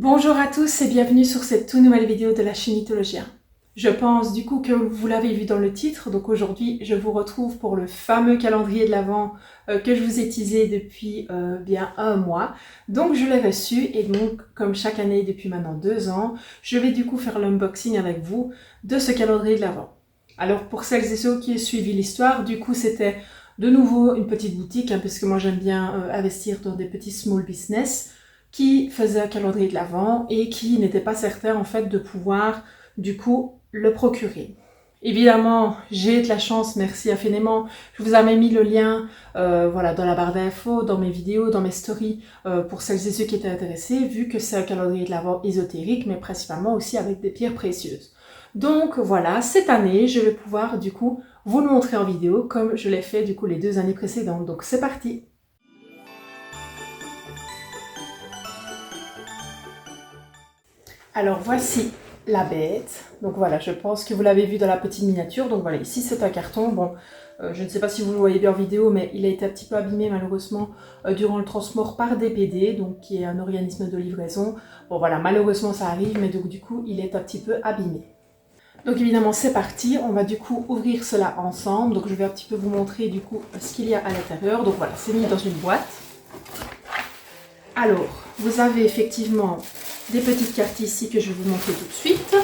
Bonjour à tous et bienvenue sur cette toute nouvelle vidéo de la chaîne Mythologia. Je pense du coup que vous l'avez vu dans le titre, donc aujourd'hui je vous retrouve pour le fameux calendrier de l'Avent que je vous ai teasé depuis bien un mois. Donc je l'ai reçu et donc comme chaque année depuis maintenant 2 ans, je vais du coup faire l'unboxing avec vous de ce calendrier de l'Avent. Alors pour celles et ceux qui ont suivi l'histoire, du coup c'était de nouveau une petite boutique, parce que moi j'aime bien investir dans des petits small business qui faisait un calendrier de l'Avent et qui n'était pas certain en fait de pouvoir du coup le procurer. Évidemment, j'ai de la chance, merci infiniment. Je vous avais mis le lien voilà, dans la barre d'infos, dans mes vidéos, dans mes stories, pour celles et ceux qui étaient intéressés, vu que c'est un calendrier de l'Avent ésotérique, mais principalement aussi avec des pierres précieuses. Donc voilà, cette année, je vais pouvoir du coup vous le montrer en vidéo, comme je l'ai fait du coup les 2 années précédentes. Donc c'est parti! Alors voici la bête. Donc voilà, je pense que vous l'avez vu dans la petite miniature. Donc voilà, ici c'est un carton. Bon, je ne sais pas si vous le voyez bien en vidéo, mais il a été un petit peu abîmé malheureusement durant le transport par DPD, donc qui est un organisme de livraison. Bon voilà, malheureusement ça arrive, mais donc du coup il est un petit peu abîmé. Donc évidemment c'est parti, on va du coup ouvrir cela ensemble. Donc je vais un petit peu vous montrer du coup ce qu'il y a à l'intérieur. Donc voilà, c'est mis dans une boîte. Alors, vous avez effectivement des petites cartes ici que je vais vous montrer tout de suite.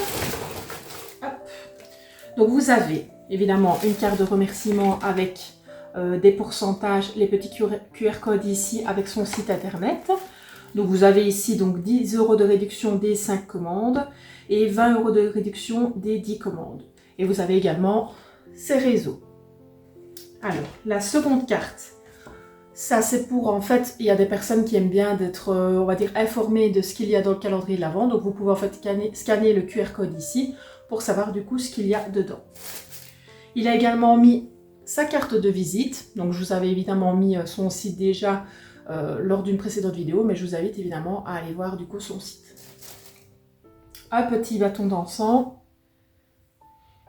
Hop. Donc vous avez évidemment une carte de remerciement avec des pourcentages, les petits QR codes ici avec son site internet. Donc vous avez ici donc 10 € de réduction des 5 commandes et 20 € de réduction des 10 commandes. Et vous avez également ces réseaux. Alors, la seconde carte. Ça, c'est pour, en fait, il y a des personnes qui aiment bien d'être, on va dire, informées de ce qu'il y a dans le calendrier de l'Avent. Donc, vous pouvez en fait scanner le QR code ici pour savoir du coup ce qu'il y a dedans. Il a également mis sa carte de visite. Donc, je vous avais évidemment mis son site déjà lors d'une précédente vidéo, mais je vous invite évidemment à aller voir du coup son site. Un petit bâton d'encens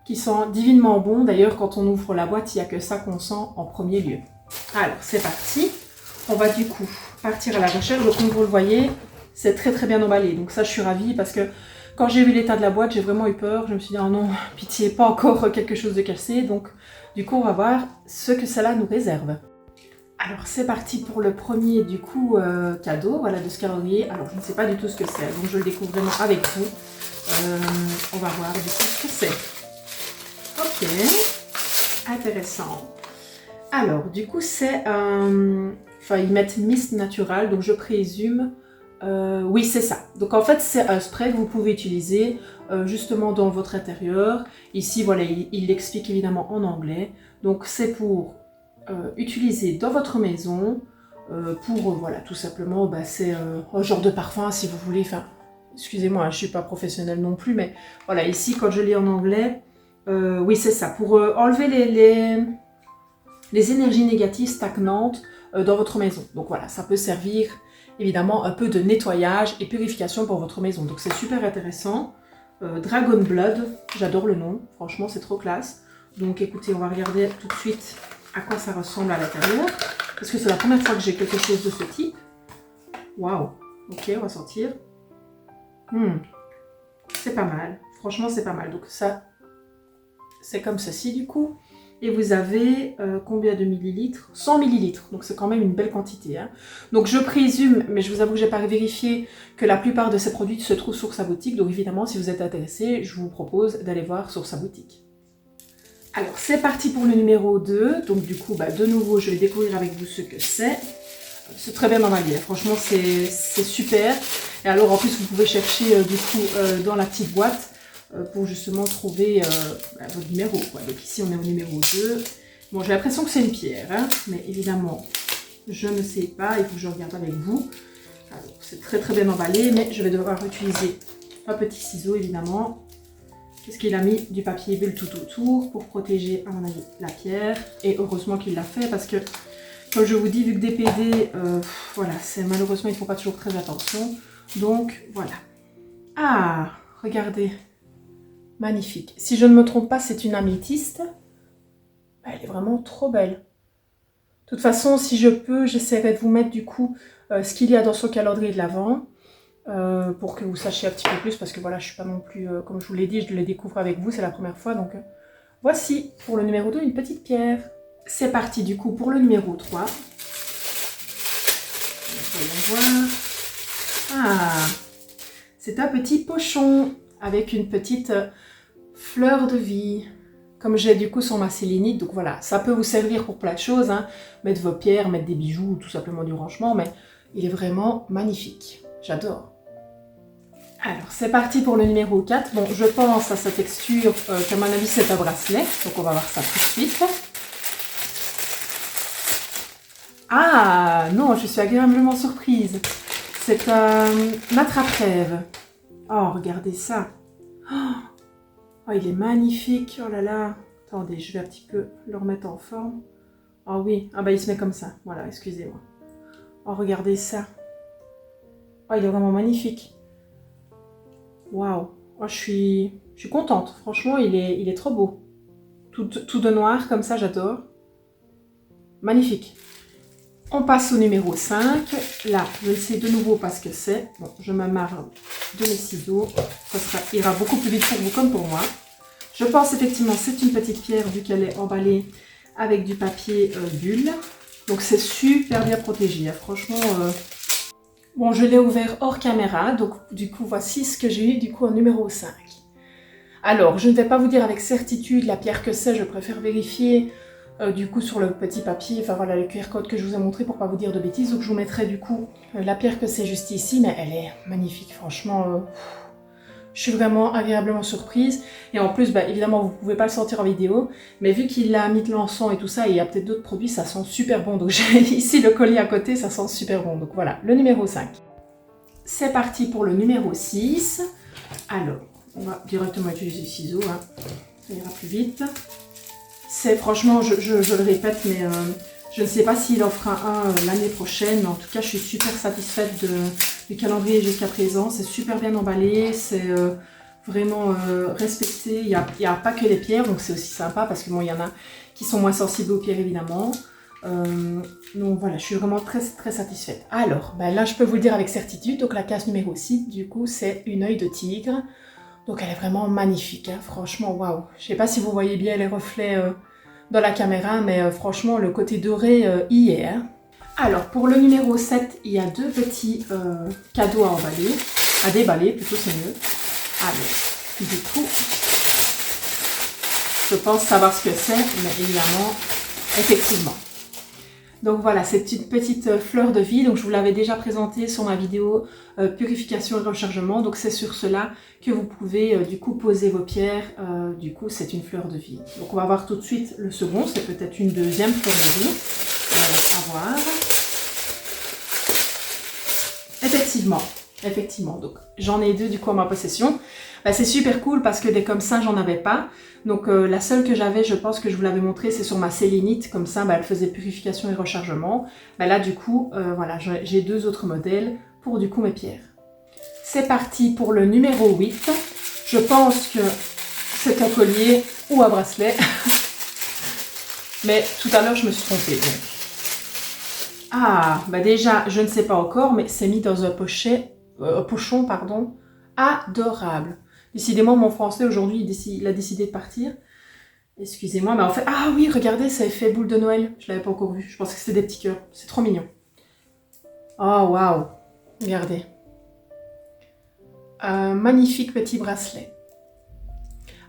qui sent divinement bon. D'ailleurs, quand on ouvre la boîte, il n'y a que ça qu'on sent en premier lieu. Alors, c'est parti. On va du coup partir à la recherche. Donc, comme vous le voyez, c'est très très bien emballé. Donc ça, je suis ravie parce que quand j'ai vu l'état de la boîte, j'ai vraiment eu peur. Je me suis dit, oh non, pitié, pas encore quelque chose de cassé. Donc, du coup, on va voir ce que cela nous réserve. Alors, c'est parti pour le premier, du coup, cadeau, voilà, de ce calendrier. Alors, je ne sais pas du tout ce que c'est. Donc, je le découvre vraiment avec vous. On va voir du coup ce que c'est. Ok, intéressant. Alors, du coup, c'est un... Enfin, ils mettent mist natural, donc je présume... oui, c'est ça. Donc, en fait, c'est un spray que vous pouvez utiliser justement dans votre intérieur. Ici, voilà, il l'explique évidemment en anglais. Donc, c'est pour utiliser dans votre maison pour, voilà, tout simplement, bah, c'est un genre de parfum, si vous voulez. Enfin, excusez-moi, je ne suis pas professionnelle non plus, mais voilà, ici, quand je lis en anglais, oui, c'est ça. Pour enlever les énergies négatives stagnantes dans votre maison. Donc voilà, ça peut servir évidemment un peu de nettoyage et purification pour votre maison. Donc c'est super intéressant. Dragon Blood, j'adore le nom, franchement c'est trop classe. Donc écoutez, on va regarder tout de suite à quoi ça ressemble à l'intérieur. Parce que c'est la première fois que j'ai quelque chose de ce type. Waouh, ok, on va sortir. C'est pas mal, franchement c'est pas mal. Donc ça, c'est comme ceci du coup. Et vous avez combien de millilitres? 100 millilitres, donc c'est quand même une belle quantité. Hein. Donc je présume, mais je vous avoue que je n'ai pas vérifié, que la plupart de ces produits se trouvent sur sa boutique. Donc évidemment, si vous êtes intéressé, je vous propose d'aller voir sur sa boutique. Alors c'est parti pour le numéro 2. Donc du coup, bah, de nouveau, je vais découvrir avec vous ce que c'est. C'est très bien emballé, hein. Franchement c'est super. Et alors en plus, vous pouvez chercher du coup dans la petite boîte pour justement trouver votre numéro. Quoi. Donc ici, on est au numéro 2. Bon, j'ai l'impression que c'est une pierre, hein, mais évidemment, je ne sais pas. Il faut que je regarde avec vous. C'est très très bien emballé, mais je vais devoir utiliser un petit ciseau, évidemment. Qu'est-ce qu'il a mis? Du papier bulle tout autour pour protéger, à mon avis, la pierre. Et heureusement qu'il l'a fait parce que, comme je vous dis, vu que des PD, voilà, malheureusement, ils ne font pas toujours très attention. Donc, voilà. Ah, regardez. Magnifique. Si je ne me trompe pas, c'est une améthyste. Elle est vraiment trop belle. De toute façon, si je peux, j'essaierai de vous mettre du coup ce qu'il y a dans ce calendrier de l'Avent. pour que vous sachiez un petit peu plus, parce que voilà, je suis pas non plus, comme je vous l'ai dit, je les découvre avec vous, c'est la première fois, donc voici pour le numéro 2 une petite pierre. C'est parti du coup pour le numéro 3. Voyons voir. Ah, c'est un petit pochon avec une petite fleur de vie. Comme j'ai du coup sur ma sélénite, donc voilà, ça peut vous servir pour plein de choses, hein. Mettre vos pierres, mettre des bijoux, tout simplement du rangement, mais il est vraiment magnifique. J'adore. Alors, c'est parti pour le numéro 4. Bon, je pense à sa texture, qu'à mon avis, c'est un bracelet. Donc, on va voir ça tout de suite. Ah, non, je suis agréablement surprise. C'est un attrape-rêve. Oh, regardez ça. Oh, il est magnifique. Oh là là. Attendez, je vais un petit peu le remettre en forme. Oh oui, ah bah il se met comme ça. Voilà, excusez-moi. Oh, regardez ça. Oh, il est vraiment magnifique. Waouh. Oh, je suis contente. Franchement, il est trop beau. Tout de noir, comme ça, j'adore. Magnifique. On passe au numéro 5. Là, je le sais de nouveau pas ce que c'est. Bon, je m'amarre de mes ciseaux. Ça ira beaucoup plus vite pour vous comme pour moi. Je pense effectivement que c'est une petite pierre vu qu'elle est emballée avec du papier bulle. Donc c'est super bien protégé. Hein. Franchement, bon, je l'ai ouvert hors caméra. Donc du coup, voici ce que j'ai eu du coup en numéro 5. Alors, je ne vais pas vous dire avec certitude la pierre que c'est. Je préfère vérifier du coup sur le petit papier. Enfin voilà, le QR code que je vous ai montré pour pas vous dire de bêtises. Donc je vous mettrai du coup la pierre que c'est juste ici. Mais elle est magnifique, franchement. Je suis vraiment agréablement surprise. Et en plus, bah, évidemment, vous ne pouvez pas le sentir en vidéo. Mais vu qu'il a mis de l'encens et tout ça, et il y a peut-être d'autres produits, ça sent super bon. Donc j'ai ici le collier à côté, ça sent super bon. Donc voilà, le numéro 5. C'est parti pour le numéro 6. Alors, on va directement utiliser le ciseau. Hein. Ça ira plus vite. C'est franchement, je le répète, mais je ne sais pas s'il en fera un l'année prochaine. Mais en tout cas, je suis super satisfaite du calendrier jusqu'à présent. C'est super bien emballé, c'est vraiment respecté. Il y a pas que les pierres, donc c'est aussi sympa parce que bon, il y en a qui sont moins sensibles aux pierres évidemment. Donc voilà, je suis vraiment très très satisfaite. Alors, ben là je peux vous le dire avec certitude, donc la case numéro 6, du coup c'est une œil de tigre. Donc elle est vraiment magnifique, hein. Franchement, waouh. Je sais pas si vous voyez bien les reflets dans la caméra, mais franchement le côté doré y est. Hein. Alors, pour le numéro 7, il y a deux petits cadeaux à emballer, à déballer, plutôt c'est mieux. Alors, du coup, je pense savoir ce que c'est, mais évidemment, effectivement. Donc voilà, c'est une petite fleur de vie, donc je vous l'avais déjà présentée sur ma vidéo purification et rechargement, donc c'est sur cela que vous pouvez du coup poser vos pierres, du coup c'est une fleur de vie. Donc on va voir tout de suite le second, c'est peut-être une deuxième fleur de vie, à voir. Effectivement, donc j'en ai deux du coup en ma possession. Bah, c'est super cool parce que des comme ça j'en avais pas. Donc la seule que j'avais, je pense que je vous l'avais montré, c'est sur ma sélénite. Comme ça, bah, elle faisait purification et rechargement. Bah, là du coup, voilà, j'ai deux autres modèles pour du coup mes pierres. C'est parti pour le numéro 8. Je pense que c'est un collier ou un bracelet. Mais tout à l'heure je me suis trompée. Donc. Ah, bah déjà, je ne sais pas encore, mais c'est mis dans un pochon, pardon, adorable. Décidément, mon français aujourd'hui, il a décidé de partir. Excusez-moi, mais en fait... Ah oui, regardez, ça fait boule de Noël. Je ne l'avais pas encore vu. Je pensais que c'était des petits cœurs. C'est trop mignon. Oh, waouh. Regardez. Un magnifique petit bracelet.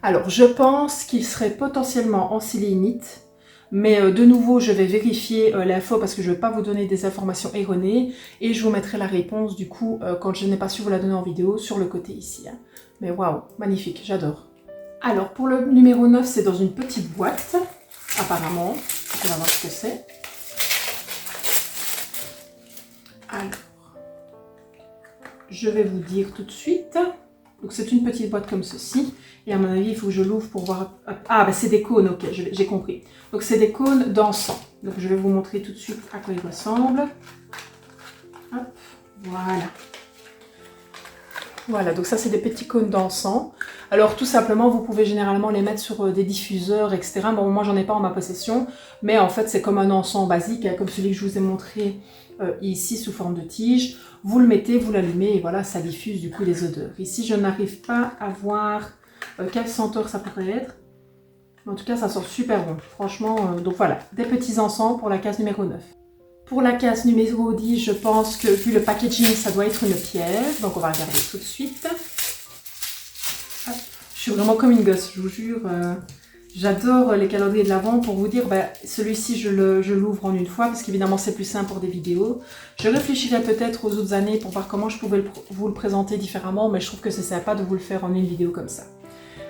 Alors, je pense qu'il serait potentiellement en sélénite. Mais de nouveau, je vais vérifier l'info parce que je ne vais pas vous donner des informations erronées. Et je vous mettrai la réponse, du coup, quand je n'ai pas su vous la donner en vidéo, sur le côté ici. Hein. Mais waouh, magnifique, j'adore. Alors, pour le numéro 9, c'est dans une petite boîte, apparemment. On va voir ce que c'est. Alors, je vais vous dire tout de suite. Donc, c'est une petite boîte comme ceci. Et à mon avis, il faut que je l'ouvre pour voir... Ah, bah, c'est des cônes, ok, j'ai compris. Donc, c'est des cônes d'encens. Donc, je vais vous montrer tout de suite à quoi ils ressemblent. Hop, voilà. Voilà, donc ça, c'est des petits cônes d'encens. Alors, tout simplement, vous pouvez généralement les mettre sur des diffuseurs, etc. Bon, moi, j'en ai pas en ma possession. Mais en fait, c'est comme un encens basique, hein, comme celui que je vous ai montré ici sous forme de tige. Vous le mettez, vous l'allumez et voilà, ça diffuse du coup les odeurs. Ici, je n'arrive pas à voir quelle senteur ça pourrait être. En tout cas, ça sent super bon. Franchement, donc voilà, des petits encens pour la case numéro 9. Pour la case numéro 10, je pense que vu le packaging, ça doit être une pierre. Donc on va regarder tout de suite. Hop. Je suis vraiment comme une gosse, je vous jure. J'adore les calendriers de l'Avent. Pour vous dire, celui-ci, je l'ouvre en une fois parce qu'évidemment, c'est plus simple pour des vidéos. Je réfléchirai peut-être aux autres années pour voir comment je pouvais vous le présenter différemment, mais je trouve que c'est sympa de vous le faire en une vidéo comme ça.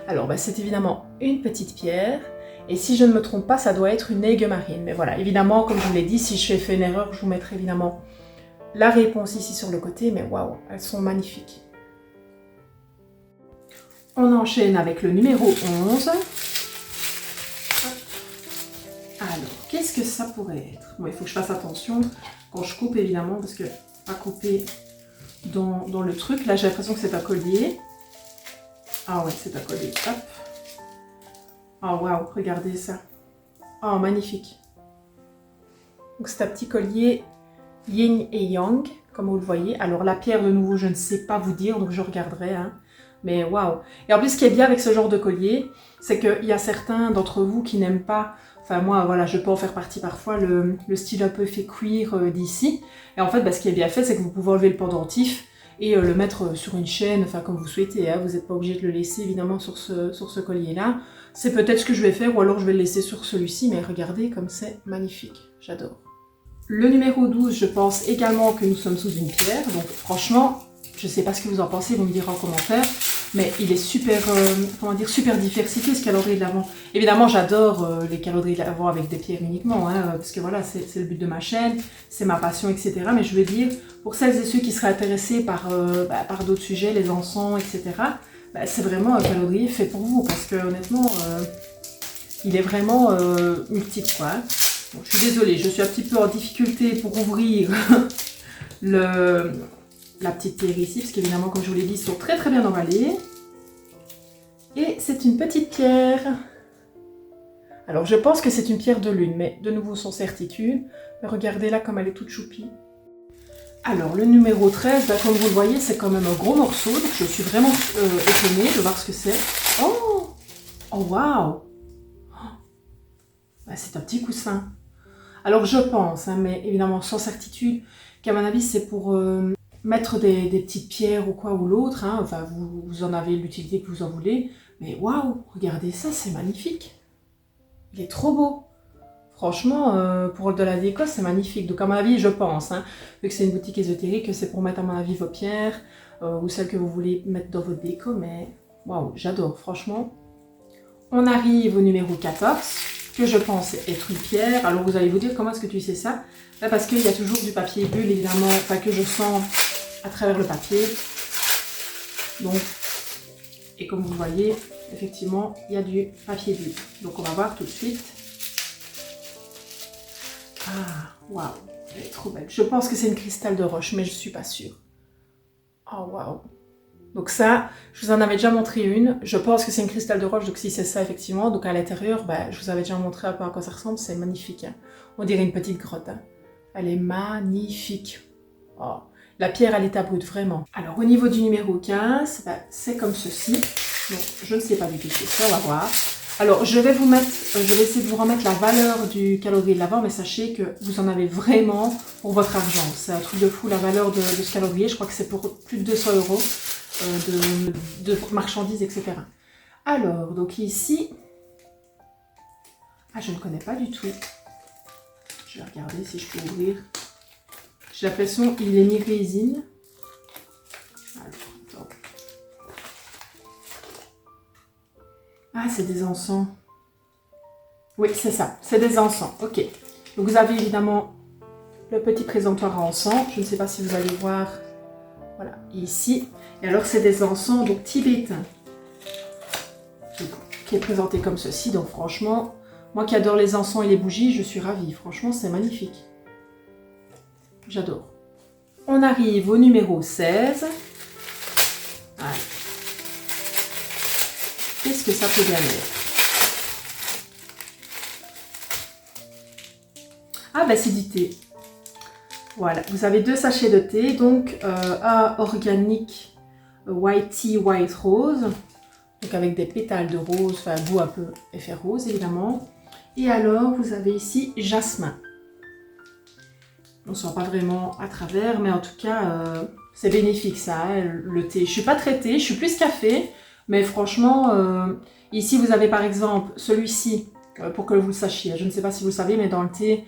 Alors, c'est évidemment une petite pierre. Et si je ne me trompe pas, ça doit être une aiguille marine. Mais voilà, évidemment, comme je vous l'ai dit, si je fais une erreur, je vous mettrai évidemment la réponse ici sur le côté. Mais waouh, elles sont magnifiques. On enchaîne avec le numéro 11. Alors, qu'est-ce que ça pourrait être? Bon, il faut que je fasse attention quand je coupe, évidemment, parce que pas couper dans le truc. Là, j'ai l'impression que c'est un collier. Ah ouais, c'est un collier. Hop. Oh waouh, regardez ça. Oh, magnifique. Donc c'est un petit collier yin et yang, comme vous le voyez. Alors la pierre, de nouveau, je ne sais pas vous dire, donc je regarderai. Hein. Mais waouh. Et en plus, ce qui est bien avec ce genre de collier, c'est qu'il y a certains d'entre vous qui n'aiment pas... Enfin moi, voilà, je peux en faire partie parfois, le style un peu fait cuir d'ici. Et en fait, ce qui est bien fait, c'est que vous pouvez enlever le pendentif et le mettre sur une chaîne, enfin comme vous souhaitez. Hein. Vous n'êtes pas obligé de le laisser, évidemment, sur ce collier-là. C'est peut-être ce que je vais faire, ou alors je vais le laisser sur celui-ci, mais regardez comme c'est magnifique, j'adore. Le numéro 12, je pense également que nous sommes sous une pierre, donc franchement, je ne sais pas ce que vous en pensez, vous me direz en commentaire, mais il est super, comment dire, super diversifié ce calendrier de l'Avent. Évidemment, j'adore les calendriers de l'Avent avec des pierres uniquement, hein, parce que voilà, c'est le but de ma chaîne, c'est ma passion, etc. Mais je veux dire, pour celles et ceux qui seraient intéressés par d'autres sujets, les encens, etc., c'est vraiment un calendrier fait pour vous, parce que honnêtement, il est vraiment multiple, quoi. Bon, je suis désolée, je suis un petit peu en difficulté pour ouvrir la petite pierre ici, parce qu'évidemment, comme je vous l'ai dit, ils sont très très bien emballés. Et c'est une petite pierre. Alors, je pense que c'est une pierre de lune, mais de nouveau sans certitude. Mais regardez là comme elle est toute choupie. Alors, le numéro 13, comme vous le voyez, c'est quand même un gros morceau. Donc, je suis vraiment étonnée de voir ce que c'est. Oh! Oh, waouh! C'est un petit coussin. Alors, je pense, hein, mais évidemment sans certitude, qu'à mon avis, c'est pour mettre des petites pierres ou quoi ou l'autre. Hein. Enfin, vous en avez l'utilité que vous en voulez. Mais waouh! Regardez ça, c'est magnifique. Il est trop beau. Franchement, pour de la déco, c'est magnifique. Donc à mon avis, je pense, hein, vu que c'est une boutique ésotérique, c'est pour mettre à mon avis vos pierres ou celles que vous voulez mettre dans votre déco. Mais waouh, j'adore, franchement. On arrive au numéro 14, que je pense être une pierre. Alors vous allez vous dire, comment est-ce que tu sais ça? Parce qu'il y a toujours du papier bulle, évidemment, enfin que je sens à travers le papier. Donc, et comme vous voyez, effectivement, il y a du papier bulle. Donc on va voir tout de suite. Ah, waouh, elle est trop belle. Je pense que c'est une cristal de roche, mais je ne suis pas sûre. Oh, waouh. Donc ça, je vous en avais déjà montré une. Je pense que c'est une cristal de roche, donc si c'est ça, effectivement. Donc à l'intérieur, je vous avais déjà montré un peu à quoi ça ressemble. C'est magnifique. Hein. On dirait une petite grotte. Hein. Elle est magnifique. Oh. La pierre, elle est à brut, vraiment. Alors au niveau du numéro 15, c'est comme ceci. Donc je ne sais pas du tout ce que c'est, on va voir. Alors, je vais essayer de vous remettre la valeur du calendrier de l'Avent, mais sachez que vous en avez vraiment pour votre argent. C'est un truc de fou, la valeur de ce calendrier. Je crois que c'est pour plus de 200 € de marchandises, etc. Alors, donc ici... Ah, je ne connais pas du tout. Je vais regarder si je peux ouvrir. J'ai l'impression qu'il est mi-résine. Ah, c'est des encens. Oui, c'est ça, c'est des encens. Ok. Donc vous avez évidemment le petit présentoir à encens. Je ne sais pas si vous allez voir. Voilà, ici. Et alors, c'est des encens donc tibétains. Qui est présenté comme ceci. Donc franchement, moi qui adore les encens et les bougies, je suis ravie. Franchement, c'est magnifique. J'adore. On arrive au numéro 16. Allez. Qu'est-ce que ça peut bien être? Ah, c'est du thé. Voilà, vous avez 2 sachets de thé, donc un organique white tea white rose, donc avec des pétales de rose, enfin goût un peu effet rose évidemment. Et alors vous avez ici jasmin. On ne sent pas vraiment à travers, mais en tout cas c'est bénéfique ça, hein, le thé. Je suis pas très thé, je suis plus café, mais franchement ici vous avez par exemple celui-ci. Pour que vous le sachiez, je ne sais pas si vous le savez, mais dans le thé,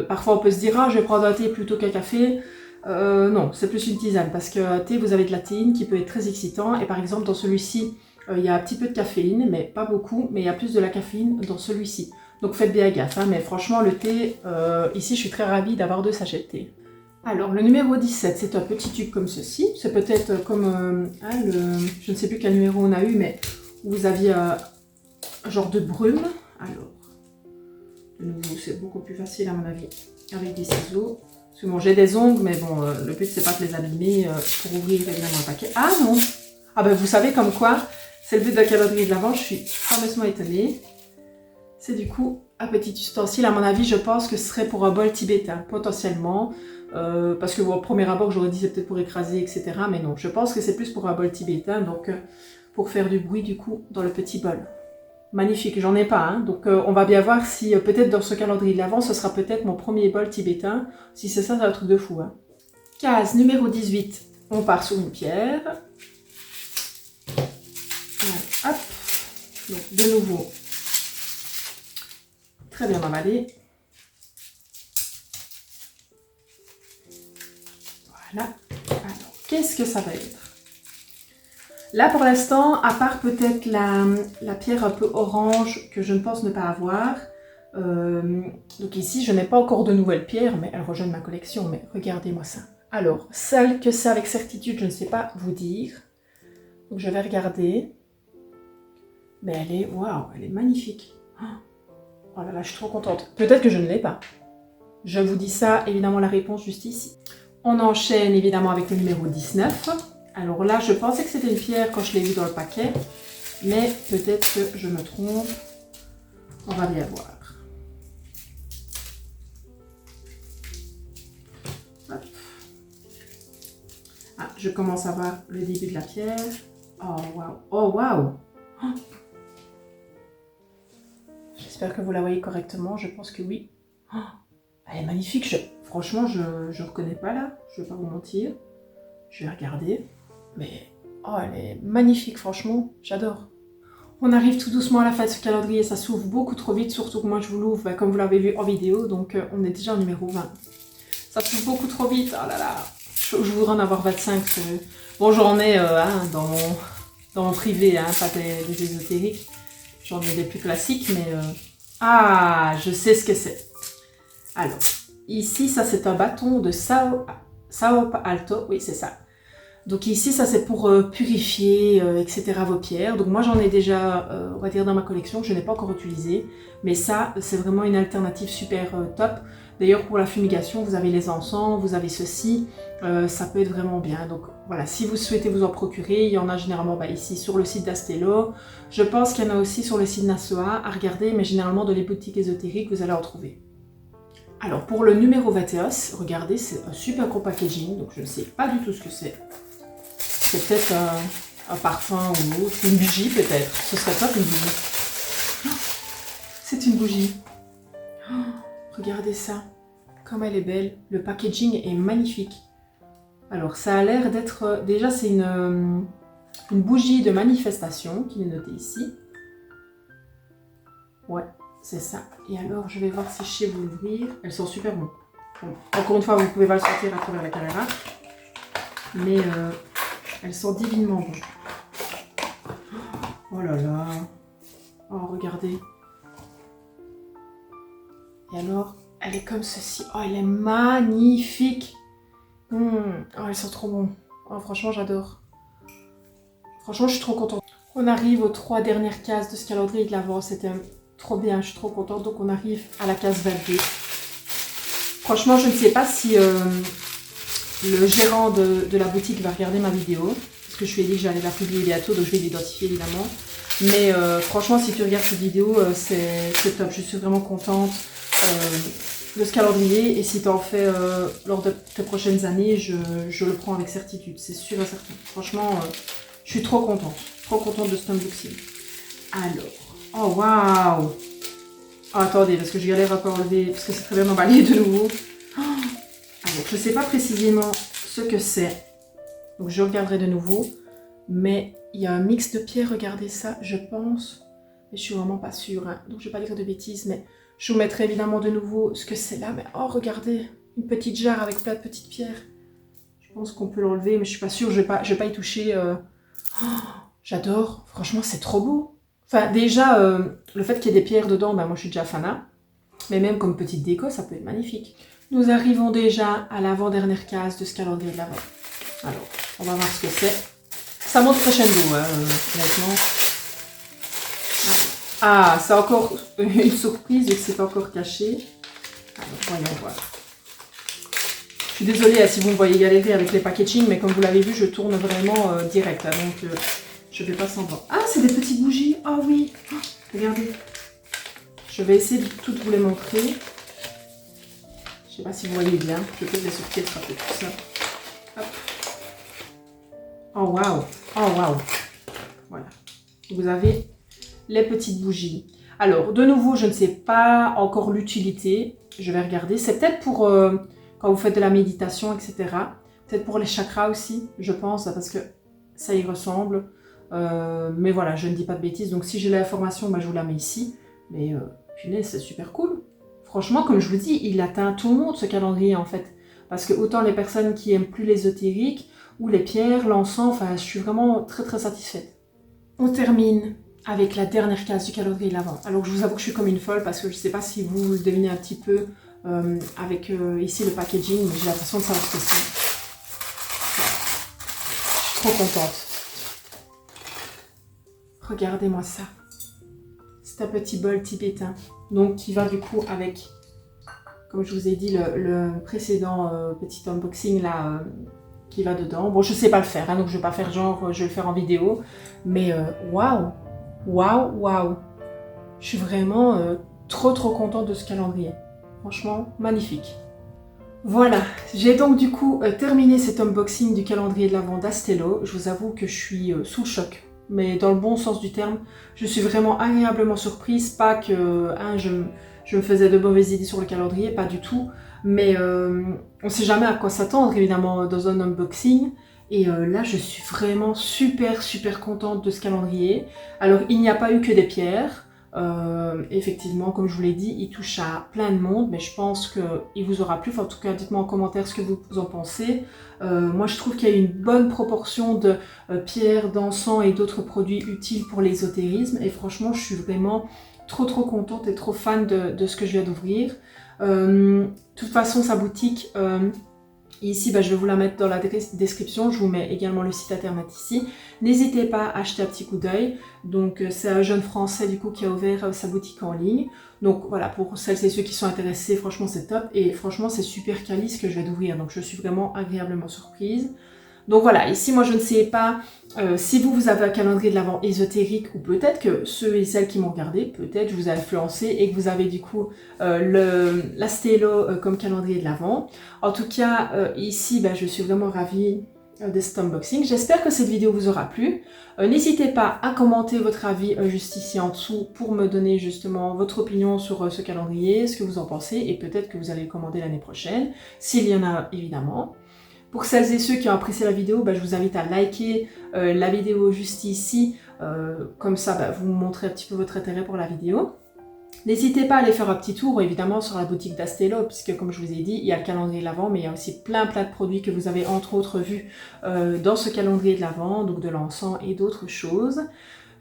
parfois on peut se dire « Ah, je vais prendre un thé plutôt qu'un café ». Non, c'est plus une tisane, parce qu'un thé, vous avez de la théine qui peut être très excitant. Et par exemple, dans celui-ci, il y a un petit peu de caféine, mais pas beaucoup, mais il y a plus de la caféine dans celui-ci. Donc faites bien gaffe, hein, mais franchement, le thé, ici, je suis très ravie d'avoir 2 sachets de thé. Alors, le numéro 17, c'est un petit tube comme ceci. C'est peut-être comme, je ne sais plus quel numéro on a eu, mais vous aviez un genre de brume. Alors, de nouveau, c'est beaucoup plus facile à mon avis avec des ciseaux. Parce que bon, j'ai des ongles, mais bon, le but c'est pas de les abîmer pour ouvrir évidemment un paquet. Ah non! Ah ben vous savez comme quoi, c'est le but de la caloterie de l'Avent, je suis fameusement étonnée. C'est du coup un petit ustensile, à mon avis, je pense que ce serait pour un bol tibétain, potentiellement. Parce que bon, au premier abord, j'aurais dit c'est peut-être pour écraser, etc. Mais non, je pense que c'est plus pour un bol tibétain, donc pour faire du bruit du coup dans le petit bol. Magnifique, j'en ai pas, hein. Donc on va bien voir si peut-être dans ce calendrier de l'Avent, ce sera peut-être mon premier bol tibétain. Si c'est ça, c'est un truc de fou. Hein. Case numéro 18, on part sur une pierre. Voilà, hop, donc de nouveau, très bien emballé. Voilà, alors qu'est-ce que ça va être? Là, pour l'instant, à part peut-être la pierre un peu orange que je ne pense ne pas avoir, donc ici, je n'ai pas encore de nouvelles pierres, mais elles rejoignent ma collection, mais regardez-moi ça. Alors, celle que c'est avec certitude, je ne sais pas vous dire. Donc, je vais regarder. Mais elle est, waouh, elle est magnifique. Oh là là, je suis trop contente. Peut-être que je ne l'ai pas. Je vous dis ça, évidemment, la réponse juste ici. On enchaîne évidemment avec le numéro 19. Alors là, je pensais que c'était une pierre quand je l'ai vu dans le paquet, mais peut-être que je me trompe. On va bien voir. Hop. Ah, je commence à voir le début de la pierre. Oh waouh! Oh waouh! Oh. J'espère que vous la voyez correctement. Je pense que oui. Oh, elle est magnifique. Franchement, je ne reconnais pas là. Je ne vais pas vous mentir. Je vais regarder. Mais oh, elle est magnifique, franchement, j'adore. On arrive tout doucement à la fin de ce calendrier, ça s'ouvre beaucoup trop vite, surtout que moi je vous l'ouvre comme vous l'avez vu en vidéo, donc on est déjà au numéro 20. Ça s'ouvre beaucoup trop vite, oh là là, je voudrais en avoir 25. Bon, j'en ai dans mon privé, hein, pas des ésotériques, j'en ai des plus classiques, mais... Ah, je sais ce que c'est. Alors, ici, ça c'est un bâton de Sao Alto, oui c'est ça. Donc ici, ça c'est pour purifier, etc. vos pierres. Donc moi j'en ai déjà, on va dire dans ma collection, que je n'ai pas encore utilisé. Mais ça, c'est vraiment une alternative super top. D'ailleurs pour la fumigation, vous avez les encens, vous avez ceci. Ça peut être vraiment bien. Donc voilà, si vous souhaitez vous en procurer, il y en a généralement ici sur le site d'Astelo. Je pense qu'il y en a aussi sur le site Nasoa à regarder, mais généralement dans les boutiques ésotériques, vous allez en trouver. Alors pour le numéro 21, regardez, c'est un super gros packaging. Donc je ne sais pas du tout ce que c'est. C'est peut-être un parfum ou autre, une bougie peut-être. Ce serait top une bougie. Oh, c'est une bougie. Oh, regardez ça, comme elle est belle. Le packaging est magnifique. Alors ça a l'air d'être... Déjà c'est une bougie de manifestation qui est notée ici. Ouais, c'est ça. Et alors je vais voir si je sais vous l'ouvrir. Elles sont super bonnes. Bon, encore une fois, vous pouvez pas le sentir à travers la caméra. Mais... elles sont divinement bonnes. Oh là là. Oh, regardez. Et alors, elle est comme ceci. Oh, elle est magnifique. Oh, elles sont trop bonnes. Oh, franchement, j'adore. Franchement, je suis trop contente. On arrive aux 3 dernières cases de ce calendrier de l'Avent. C'était trop bien, je suis trop contente. Donc, on arrive à la case 22. Franchement, je ne sais pas si... le gérant de la boutique va regarder ma vidéo, parce que je lui ai dit que j'allais la publier bientôt, donc je vais l'identifier évidemment. Mais franchement, si tu regardes cette vidéo, c'est top, je suis vraiment contente. de ce calendrier. Et si tu en fais lors de tes prochaines années, je le prends avec certitude. C'est sûr et certain. Franchement, je suis trop contente. Trop contente de cet unboxing. Alors, oh waouh! Oh, attendez, parce que je galère à pas enlever, parce que c'est très bien emballé de nouveau. Oh, alors, je ne sais pas précisément ce que c'est. Donc, je regarderai de nouveau. Mais il y a un mix de pierres, regardez ça, je pense. Mais je suis vraiment pas sûre, hein. Donc je vais pas dire de bêtises, mais je vous mettrai évidemment de nouveau ce que c'est là. Mais oh, regardez, une petite jarre avec plein de petites pierres. Je pense qu'on peut l'enlever, mais je suis pas sûre, je vais pas y toucher. Oh, j'adore, franchement c'est trop beau. Enfin déjà, le fait qu'il y ait des pierres dedans, ben, moi je suis déjà fanat. Mais même comme petite déco, ça peut être magnifique. Nous arrivons déjà à l'avant-dernière case de ce calendrier de l'Avent. Alors, on va voir ce que c'est. Ça monte crescendo, hein, honnêtement. Ah, c'est encore une surprise et que c'est encore caché. Alors, voyons voir. Je suis désolée si vous me voyez galérer avec les packaging, mais comme vous l'avez vu, je tourne vraiment direct. Hein, donc, je ne vais pas s'en voir. Ah, c'est des petites bougies. Ah oui. Oh, regardez. Je vais essayer de toutes vous les montrer. Je ne sais pas si vous voyez bien. Je vais peut-être les sortir, ça peut être tout ça. Hop. Oh waouh. Oh waouh. Voilà. Vous avez les petites bougies. Alors, de nouveau, je ne sais pas encore l'utilité. Je vais regarder. C'est peut-être pour quand vous faites de la méditation, etc. Peut-être pour les chakras aussi, je pense, parce que ça y ressemble. Mais voilà, je ne dis pas de bêtises. Donc, si j'ai l'information, bah, je vous la mets ici. Mais punaise, c'est super cool. Franchement, comme je vous dis, il atteint tout le monde, ce calendrier, en fait. Parce que autant les personnes qui aiment plus l'ésotérique, ou les pierres, l'encens, enfin, je suis vraiment très très satisfaite. On termine avec la dernière case du calendrier de l'Avent. Alors je vous avoue que je suis comme une folle parce que je ne sais pas si vous le devinez un petit peu avec ici le packaging, mais j'ai l'impression de savoir ce que c'est. Je suis trop contente. Regardez-moi ça. C'est un petit bol tibétain, donc qui va du coup avec, comme je vous ai dit, le précédent petit unboxing là, qui va dedans. Bon, je sais pas le faire, hein, donc je vais pas faire genre, je vais le faire en vidéo, mais waouh, waouh, waouh. Je suis vraiment trop contente de ce calendrier. Franchement, magnifique. Voilà, j'ai donc du coup terminé cet unboxing du calendrier de l'Avent d'Astello. Je vous avoue que je suis sous le choc, mais dans le bon sens du terme. Je suis vraiment agréablement surprise, pas que hein, je me faisais de mauvaises idées sur le calendrier, pas du tout. Mais on ne sait jamais à quoi s'attendre, évidemment, dans un unboxing. Et là, je suis vraiment super contente de ce calendrier. Alors, il n'y a pas eu que des pierres. Effectivement, comme je vous l'ai dit, il touche à plein de monde, mais je pense qu'il vous aura plu. Enfin, en tout cas, dites-moi en commentaire ce que vous en pensez. Moi, je trouve qu'il y a une bonne proportion de pierres, d'encens et d'autres produits utiles pour l'ésotérisme. Et franchement, je suis vraiment trop contente et trop fan de ce que je viens d'ouvrir. De toute façon, sa boutique, ici, je vais vous la mettre dans la description. Je vous mets également le site internet ici. N'hésitez pas à acheter un petit coup d'œil. Donc, c'est un jeune Français du coup qui a ouvert sa boutique en ligne. Donc voilà, pour celles et ceux qui sont intéressés, franchement, c'est top. Et franchement, c'est super quali ce que je vais d'ouvrir. Donc, je suis vraiment agréablement surprise. Donc voilà, ici, moi, je ne sais pas si vous avez un calendrier de l'Avent ésotérique ou peut-être que ceux et celles qui m'ont regardé, peut-être je vous ai influencé et que vous avez du coup l'Astello comme calendrier de l'Avent. En tout cas, ici, je suis vraiment ravie de cet unboxing. J'espère que cette vidéo vous aura plu. N'hésitez pas à commenter votre avis juste ici en dessous pour me donner justement votre opinion sur ce calendrier, ce que vous en pensez et peut-être que vous allez le commander l'année prochaine, s'il y en a évidemment. Pour celles et ceux qui ont apprécié la vidéo, je vous invite à liker la vidéo juste ici, comme ça vous montrez un petit peu votre intérêt pour la vidéo. N'hésitez pas à aller faire un petit tour évidemment sur la boutique d'Astello, puisque comme je vous ai dit, il y a le calendrier de l'Avent, mais il y a aussi plein de produits que vous avez entre autres vus dans ce calendrier de l'Avent, donc de l'encens et d'autres choses.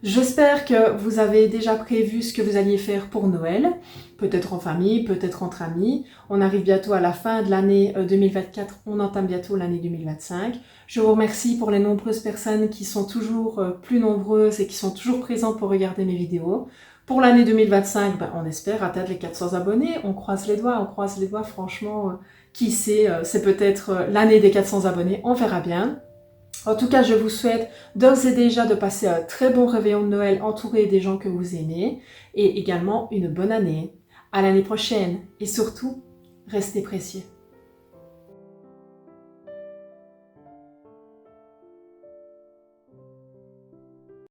J'espère que vous avez déjà prévu ce que vous alliez faire pour Noël, peut-être en famille, peut-être entre amis. On arrive bientôt à la fin de l'année 2024, on entame bientôt l'année 2025. Je vous remercie pour les nombreuses personnes qui sont toujours plus nombreuses et qui sont toujours présentes pour regarder mes vidéos. Pour l'année 2025, on espère atteindre les 400 abonnés, on croise les doigts, franchement, qui sait, c'est peut-être l'année des 400 abonnés, on verra bien. En tout cas, je vous souhaite d'ores et déjà de passer un très bon réveillon de Noël entouré des gens que vous aimez et également une bonne année. À l'année prochaine et surtout, restez précieux.